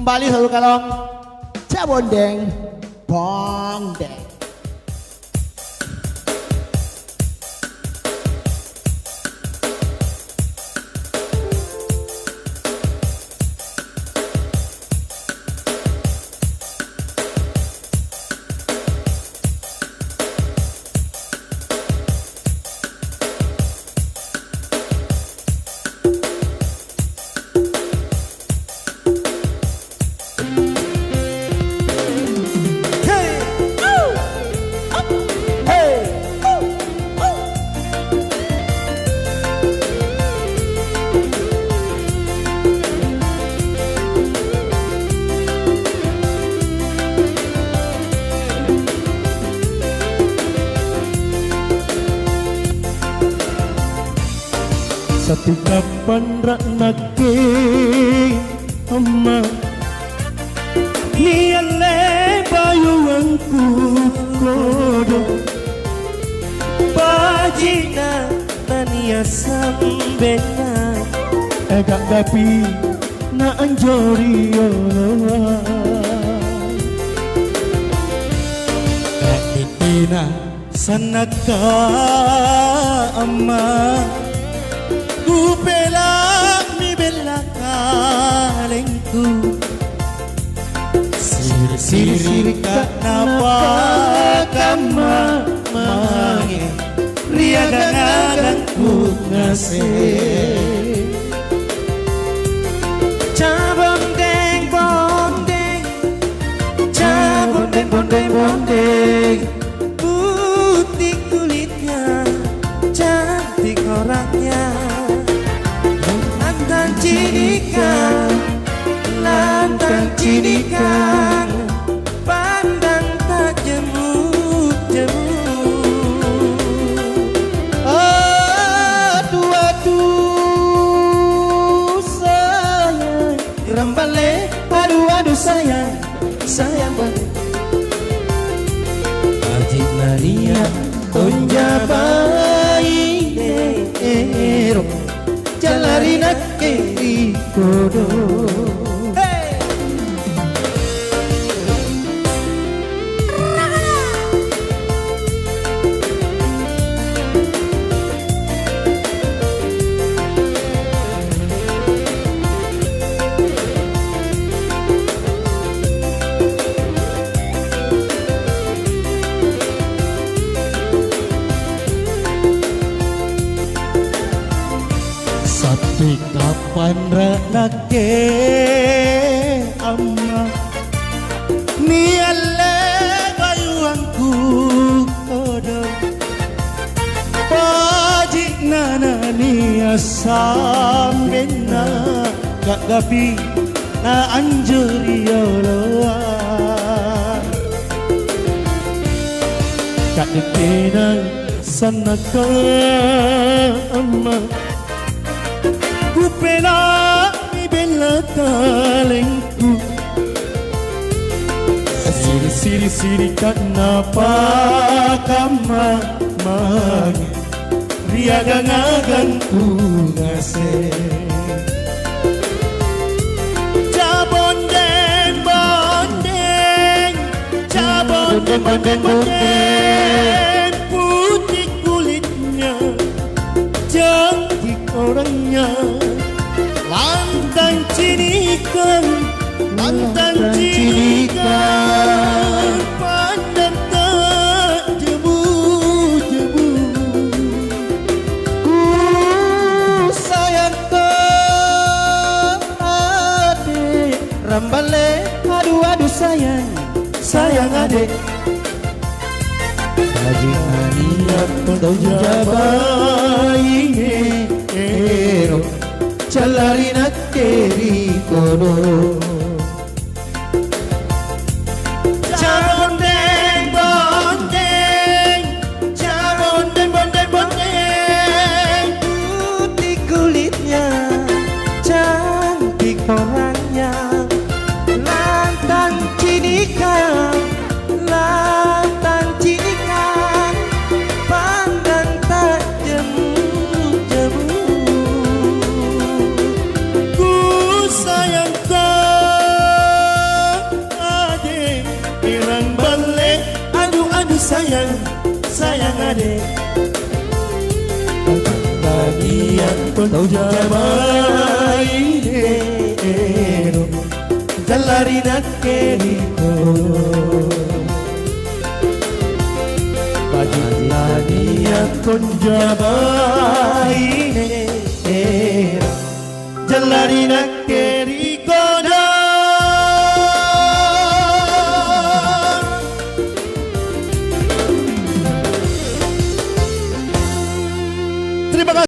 Kembali satu kalong Cabondeng Bondeng. Satu kapan rak nake amma ni alle bayuanku kodo Bajina tania sambena egak gapi na anjori Allah Kakitina sanaka amma Ku pelak mi belakangku Siri-siri ka napa kama mange Ria ganagangku ngasih Cabondeng bondeng Cabondeng bondeng bondeng Putih kulitnya Cantik orangnya Lantang cinikan Pandang tak jemuk-jemuk Aduh sayang Rambale aduh sayang Sayang banget Ajik Maria Konjabai Ero Jalari nakke kodo Satu kapan rak nake amma Ni alle bayuanku kodo Pajik nana ni asambena Kak gapi na anjuri Allah Kak dekena sanaka amma Ku pelak mi belakangku Siri-siri kenapa kama mange Ria ganagangku ngasih Cabondeng bondeng Cabondeng bondeng bondeng Putih kulitnya Cantik orangnya Lantang cinikan Pandang tak jemu-jemu Sayang ke adik Rambale aduh sayang Sayang adik Haji Maniat Konjabai Ero Jalari nakke kodo Cabondeng bondeng Cabondeng bondeng bondeng Putih kulitnya Cantik orangnya Lantang cinikan Lantang cinikan Pandang tak jemu-jemu Ku sayang kau Serang balik, aduh sayang, sayang adek. Lagi yang penjabai dero, jalari nak keriko. Lagi yang penjabai dero, jalari nak keriko.